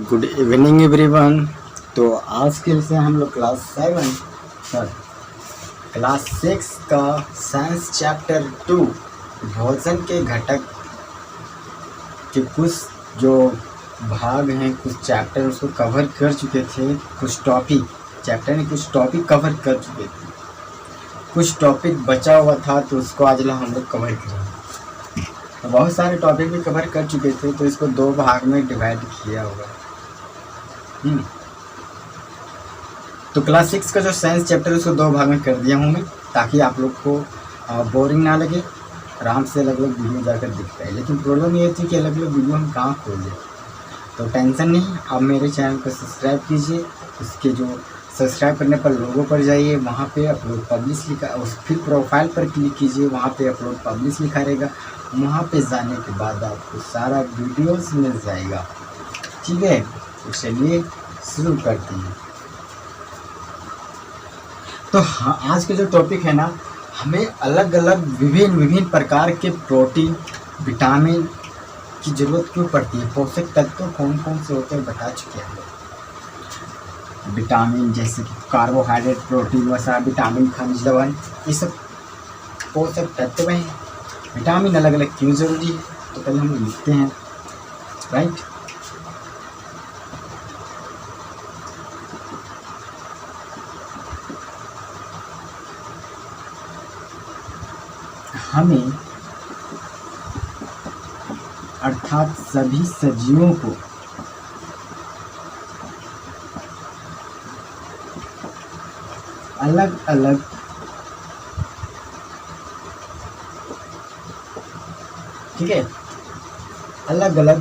Good evening everyone. तो आज के विषय हम लोग क्लास 6 का साइंस चैप्टर 2 भोजन के घटक के कुछ जो भाग हैं, कुछ चैप्टर उसको कवर कर चुके थे। कुछ टॉपिक चैप्टर में कुछ टॉपिक कवर कर चुके थे, कुछ टॉपिक बचा हुआ था तो उसको आज हम लोग कवर करेंगे। तो बहुत सारे टॉपिक भी कवर कर चुके थे तो इसको दो भाग में डिवाइड किया हुआ है। तो क्लास 6 का जो साइंस चैप्टर है उसको दो भाग में कर दिया हूँ मैं, ताकि आप लोग को बोरिंग ना लगे, आराम से अलग अलग वीडियो जाकर दिखता है। लेकिन प्रॉब्लम ये थी कि अलग अलग वीडियो हम कहाँ खोलें, तो टेंशन नहीं, आप मेरे चैनल को सब्सक्राइब कीजिए। उसके जो सब्सक्राइब करने पर लोगों पर जाइए, वहाँ पे अपलोड पब्लिश लिखा, उस फिर प्रोफाइल पर क्लिक कीजिए, वहाँ पे अपलोड पब्लिश लिखा रहेगा। वहाँ पे जाने के बाद आपको सारा वीडियोस मिल जाएगा। ठीक है, तो चलिए शुरू करते हैं। तो हाँ, आज के जो टॉपिक है ना, हमें अलग अलग विभिन्न प्रकार के प्रोटीन विटामिन की ज़रूरत क्यों पड़ती है, पोषक तत्व कौन कौन से होते हैं बता चुके हैं। विटामिन जैसे कि कार्बोहाइड्रेट, प्रोटीन वसा, विटामिन, खनिज लवण, ये सब पोषक तत्व हैं। विटामिन अलग अलग क्यों ज़रूरी है, तो पहले हम लिखते हैं। राइट, हमें अर्थात सभी सजीवों को अलग अलग अलग अलग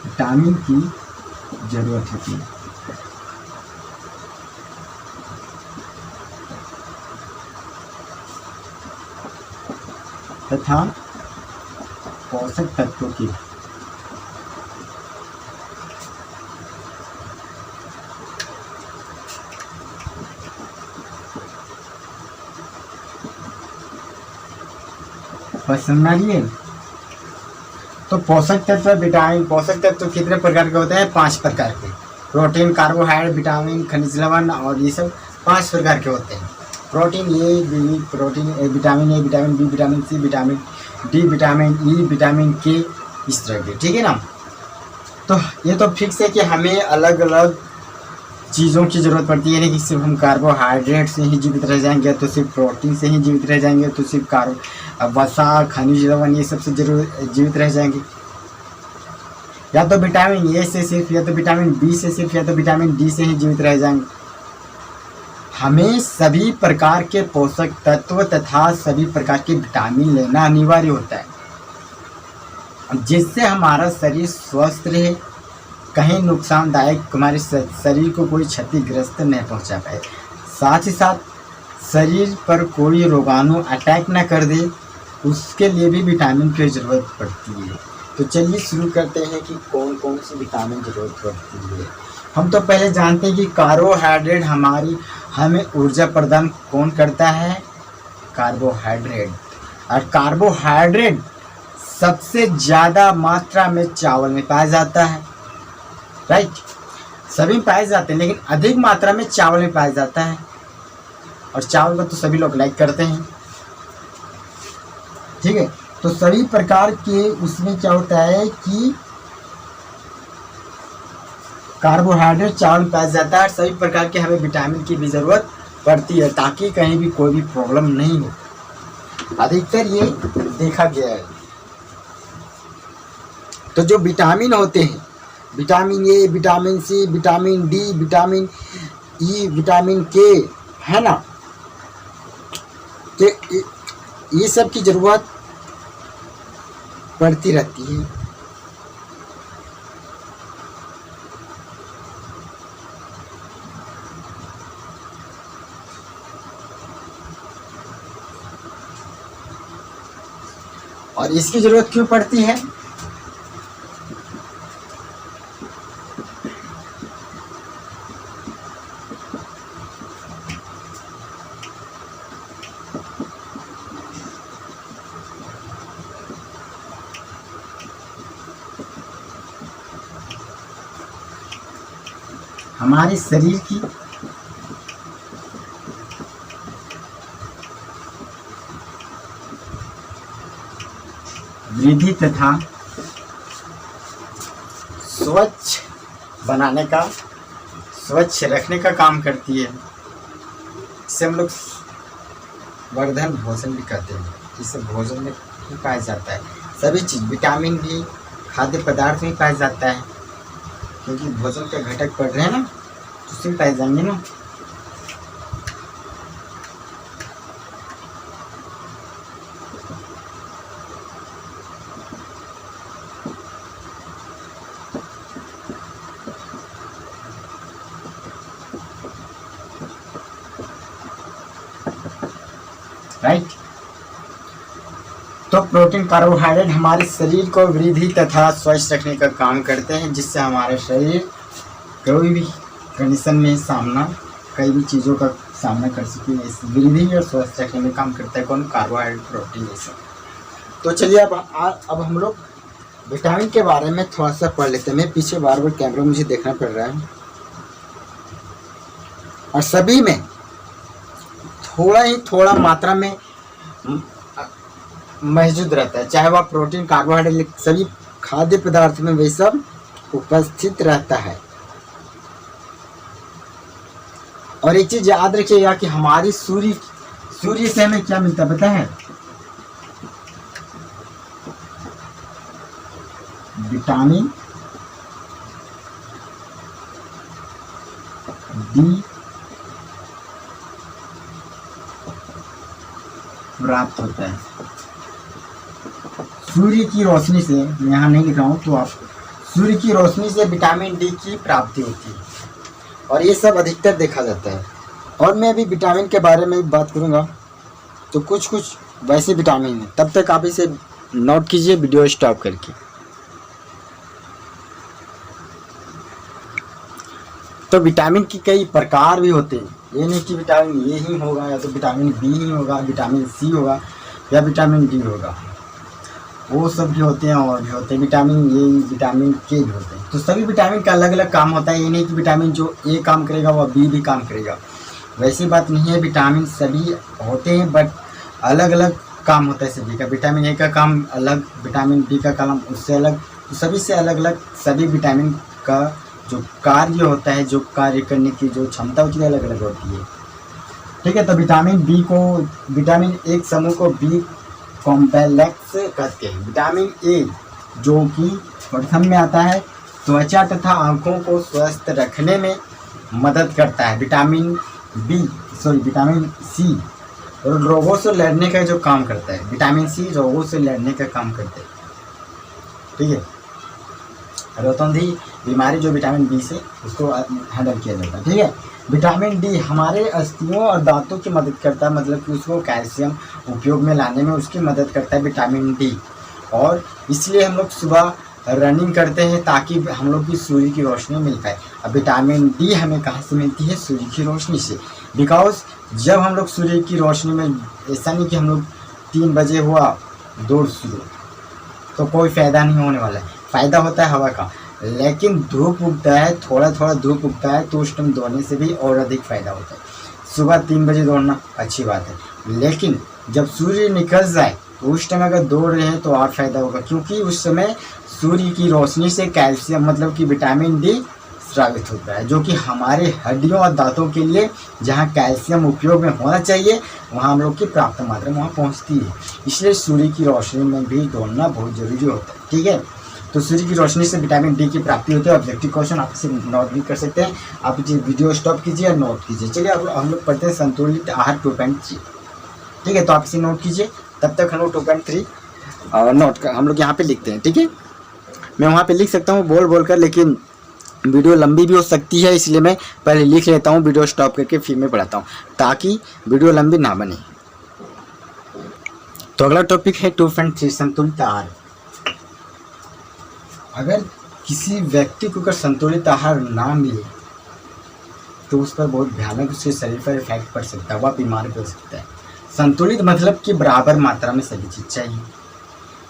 विटामिन की जरूरत होती है तथा पोषक तत्वों की पसंद आ रही है। तो पोषक तत्व विटामिन, पोषक तत्व कितने प्रकार के होते हैं? 5 प्रकार के। प्रोटीन, कार्बोहाइड्रेट, विटामिन, खनिज लवण और ये सब 5 प्रकार के होते हैं। Protein A, B, protein A, vitamin A, vitamin B, vitamin C, vitamin D, vitamin E, vitamin K, इस तरह के। ठीक है ना। तो ये तो फिक्स है कि हमें अलग अलग चीज़ों की ज़रूरत पड़ती है, कि सिर्फ हम कार्बोहाइड्रेट से ही जीवित रह जाएंगे, तो सिर्फ प्रोटीन से ही जीवित रह जाएंगे, तो सिर्फ वसा, खनिज लवण ये सबसे जीवित रह जाएंगे, या तो विटामिन ए से सिर्फ, या तो विटामिन बी से सिर्फ, या तो विटामिन डी से ही जीवित रह जाएंगे। हमें सभी प्रकार के पोषक तत्व तथा सभी प्रकार के विटामिन लेना अनिवार्य होता है, जिससे हमारा शरीर स्वस्थ रहे, कहीं नुकसानदायक हमारे शरीर को कोई क्षतिग्रस्त नहीं पहुंचा पाए, साथ ही साथ शरीर पर कोई रोगाणु अटैक न कर दे, उसके लिए भी विटामिन की ज़रूरत पड़ती है। तो चलिए शुरू करते हैं कि कौन कौन सी विटामिन की ज़रूरत पड़ती है। हम तो पहले जानते हैं कि कार्बोहाइड्रेट हमें ऊर्जा प्रदान कौन करता है? कार्बोहाइड्रेट। और कार्बोहाइड्रेट सबसे ज़्यादा मात्रा में चावल में पाया जाता है। राइट, सभी पाए जाते हैं लेकिन अधिक मात्रा में चावल में पाया जाता है, और चावल को तो सभी लोग लाइक करते हैं। ठीक है, तो सभी प्रकार के उसमें क्या होता है कि कार्बोहाइड्रेट चावल में पाया जाता है, सभी प्रकार के हमें विटामिन की भी ज़रूरत पड़ती है, ताकि कहीं भी कोई भी प्रॉब्लम नहीं हो। अधिकतर ये देखा गया है। तो जो विटामिन होते हैं, vitamin A, vitamin C, vitamin D, vitamin E, vitamin K, है ना, तो ये सब की ज़रूरत पड़ती रहती है। और इसकी ज़रूरत क्यों पड़ती है? हमारे शरीर की वृद्धि तथा स्वच्छ बनाने का, स्वच्छ रखने का काम करती है। इसे हम लोग वर्धन भोजन भी कहते हैं। इसे भोजन में भी पाया जाता है। सभी चीज़, विटामिन भी खाद्य पदार्थ में पाया जाता है, क्योंकि भोजन के घटक पड़ रहे हैं ना, तो उसमें पाए जाएंगे ना। राइट। तो प्रोटीन कार्बोहाइड्रेट हमारे शरीर को वृद्धि तथा स्वस्थ रखने का काम करते हैं, जिससे हमारे शरीर कोई भी कंडीशन में कई भी चीज़ों का सामना कर सके। इस वृद्धि और स्वस्थ रखने में काम करता है कौन? कार्बोहाइड्रेट, प्रोटीन, ये सब। तो चलिए अब हम लोग विटामिन के बारे में थोड़ा सा पढ़ लेते हैं। मैं पीछे बार बार कैमरा मुझे देखना पड़ रहा है। और सभी में थोड़ा मात्रा में मौजूद रहता है, चाहे वह प्रोटीन, कार्बोहाइड्रेट, सभी खाद्य पदार्थ में वे सब उपस्थित रहता है। और एक चीज याद रखिएगा कि हमारी सूर्य से हमें क्या मिलता है पता है? विटामिन डी प्राप्त होता है सूर्य की रोशनी से। मैं यहाँ नहीं लिख रहा हूँ, तो आप सूर्य की रोशनी से विटामिन डी की प्राप्ति होती है, और ये सब अधिकतर देखा जाता है। और मैं अभी विटामिन के बारे में बात करूँगा, तो कुछ वैसे विटामिन हैं। तब तक आप इसे नोट कीजिए वीडियो स्टॉप करके। तो विटामिन की कई प्रकार भी होते हैं। ये नहीं कि विटामिन ए ही होगा, या तो विटामिन बी ही होगा, विटामिन सी होगा, या विटामिन डी होगा। वो सब भी होते हैं, और भी होते हैं। विटामिन ए, विटामिन के भी होते हैं। तो सभी विटामिन का अलग अलग काम होता है। ये नहीं कि विटामिन जो ए काम करेगा वह बी भी काम करेगा, वैसी बात नहीं है। विटामिन सभी होते हैं, बट अलग अलग काम होता है सभी का। विटामिन ए का काम अलग, विटामिन बी का काम उससे अलग, तो सभी से अलग अलग सभी विटामिन का जो कार्य होता है, जो कार्य करने की जो क्षमता होती है, अलग अलग होती है। ठीक है। तो विटामिन एक समूह को बी कॉम्प्लेक्स कहते हैं। विटामिन ए जो कि प्रथम में आता है, त्वचा तथा आंखों को स्वस्थ रखने में मदद करता है। विटामिन सी रोगों से लड़ने का जो काम करता है। विटामिन सी रोगों से लड़ने का काम करता है। ठीक है। रोतंधी बीमारी जो विटामिन बी से उसको हैंडल किया जाता है। ठीक है। विटामिन डी हमारे अस्थियों और दांतों की मदद करता है, मतलब कि उसको कैल्शियम उपयोग में लाने में उसकी मदद करता है विटामिन डी। और इसलिए हम लोग सुबह रनिंग करते हैं ताकि हम लोग की सूर्य की रोशनी मिल पाए। अब विटामिन डी हमें कहाँ से मिलती है? सूर्य की रोशनी से। बिकॉज जब हम लोग सूर्य की रोशनी में, ऐसा नहीं कि हम लोग 3 बजे हुआ दौड़ शुरू, तो कोई फ़ायदा नहीं होने वाला है। फ़ायदा होता है हवा का, लेकिन धूप उगता है, थोड़ा धूप उगता है, तो उस टाइम दौड़ने से भी और अधिक फ़ायदा होता है। सुबह 3 बजे दौड़ना अच्छी बात है, लेकिन जब सूर्य निकल जाए तो उस टाइम अगर दौड़ रहे हैं तो और फ़ायदा होगा, क्योंकि उस समय सूर्य की रोशनी से कैल्शियम, मतलब कि विटामिन डी स्रावित होता है, जो कि हमारे हड्डियों और दांतों के लिए जहाँ कैल्शियम उपयोग में होना चाहिए वहाँ हम लोग की पर्याप्त मात्रा में वहाँ पहुँचती है। इसलिए सूर्य की रोशनी में भी दौड़ना बहुत ज़रूरी होता है। ठीक है। तो सूर्य की रोशनी से विटामिन डी की प्राप्ति होती है। ऑब्जेक्टिव क्वेश्चन आप इसे नोट भी कर सकते हैं। आप इसे वीडियो स्टॉप कीजिए और नोट कीजिए। चलिए अब हम लोग पढ़ते हैं संतुलित आहार 2.3। ठीक है। तो आप इसे नोट कीजिए, तब तक हम लोग 2.3 नोट हम लोग यहाँ पे लिखते हैं। ठीक है। मैं वहाँ पे लिख सकता हूँ बोल कर, लेकिन वीडियो लंबी भी हो सकती है, इसलिए मैं पहले लिख लेता हूँ, वीडियो स्टॉप करके फिर मैं पढ़ाता हूँ, ताकि वीडियो लंबी ना बने। तो अगला टॉपिक है 2.3 संतुलित आहार। अगर किसी व्यक्ति को अगर संतुलित आहार ना मिले तो उस पर बहुत भयानक उसके शरीर पर इफेक्ट पड़ सकता है, वह बीमार भी हो सकता है। संतुलित मतलब कि बराबर मात्रा में सभी चीज़ चाहिए।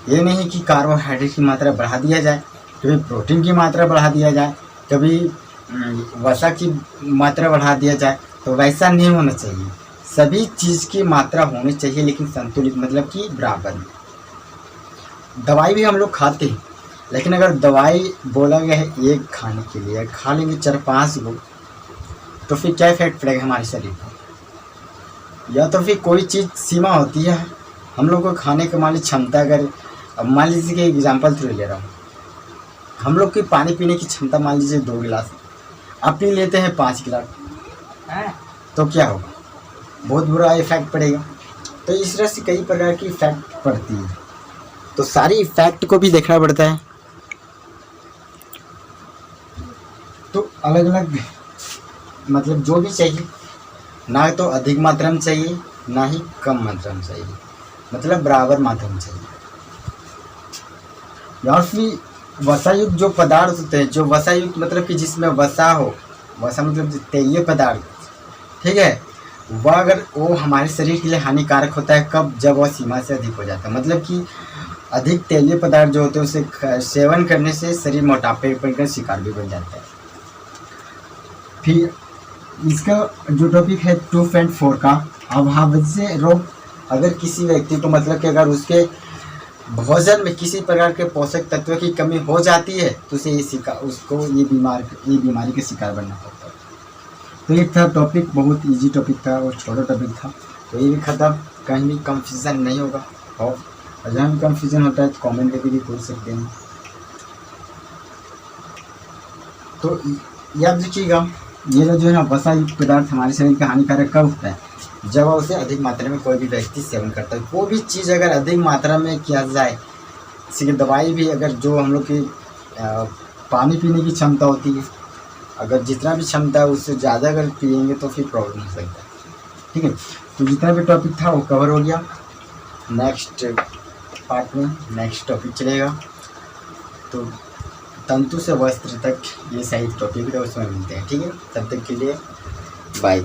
ये नहीं कि कार्बोहाइड्रेट की मात्रा बढ़ा दिया जाए, कभी प्रोटीन की मात्रा बढ़ा दिया जाए, कभी वसा की मात्रा बढ़ा दिया जाए, तो वैसा नहीं होना चाहिए। सभी चीज़ की मात्रा होनी चाहिए, लेकिन संतुलित, मतलब कि बराबर में। दवाई भी हम लोग खाते हैं, लेकिन अगर दवाई बोला गया है एक खाने के लिए, खा लेंगे 4-5 गो, तो फिर क्या इफेक्ट पड़ेगा हमारे शरीर पर। या तो फिर कोई चीज़ सीमा होती है हम लोग को खाने की, मान लीजिए क्षमता, अगर अब मान लीजिए कि एग्जाम्पल थ्रू ले रहा हूँ, हम लोग की पानी पीने की क्षमता मान लीजिए 2 गिलास, आप पी लेते हैं 5 गिलास, तो क्या होगा, बहुत बुरा इफेक्ट पड़ेगा। तो इस तरह से कई प्रकार की इफेक्ट पड़ती है, तो सारी इफेक्ट को भी देखना पड़ता है। तो अलग अलग, मतलब जो भी चाहिए, ना तो अधिक मात्रा में चाहिए, ना ही कम मात्रा में चाहिए, मतलब बराबर मात्रा में चाहिए। और फिर वसायुक्त जो पदार्थ होते हैं, जो वसायुक्त मतलब कि जिसमें वसा हो, वसा मतलब तेलीय पदार्थ, ठीक है, वह अगर वो हमारे शरीर के लिए हानिकारक होता है कब, जब वह सीमा से अधिक हो जाता है। मतलब कि अधिक तेलीय पदार्थ जो होते हैं उसे सेवन करने से शरीर मोटापे का शिकार भी बन जाता है। फिर इसका जो टॉपिक है 2.4 का, अभाव से रोग। अगर किसी व्यक्ति को, मतलब कि अगर उसके भोजन में किसी प्रकार के पोषक तत्व की कमी हो जाती है, तो उसे उसको ये बीमारी का शिकार बनना पड़ता है। तो ये था टॉपिक, बहुत इजी टॉपिक था और छोटा टॉपिक था, तो ये भी ख़त्म, कहीं भी कंफ्यूजन नहीं होगा। और जहाँ भी कंफ्यूजन होता है तो कमेंट करके भी पूछ सकते हैं। तो याद रखिएगा, ये जो है ना, वसायुक्त पदार्थ हमारे शरीर का हानिकारक कब होता है, जब उसे अधिक मात्रा में कोई भी व्यक्ति सेवन करता है। कोई भी चीज़ अगर अधिक मात्रा में किया जाए, जैसे कि दवाई भी, अगर जो हम लोग की पानी पीने की क्षमता होती है, अगर जितना भी क्षमता है उससे ज़्यादा अगर पिएंगे तो फिर प्रॉब्लम हो सकता है। ठीक है, तो जितना भी टॉपिक था वो कवर हो गया। नेक्स्ट पार्ट में नेक्स्ट टॉपिक चलेगा, तो तंतु से वस्त्र तक ये सही टॉपिक है, उसमें मिलते हैं। ठीक है, तब तक के लिए बाय।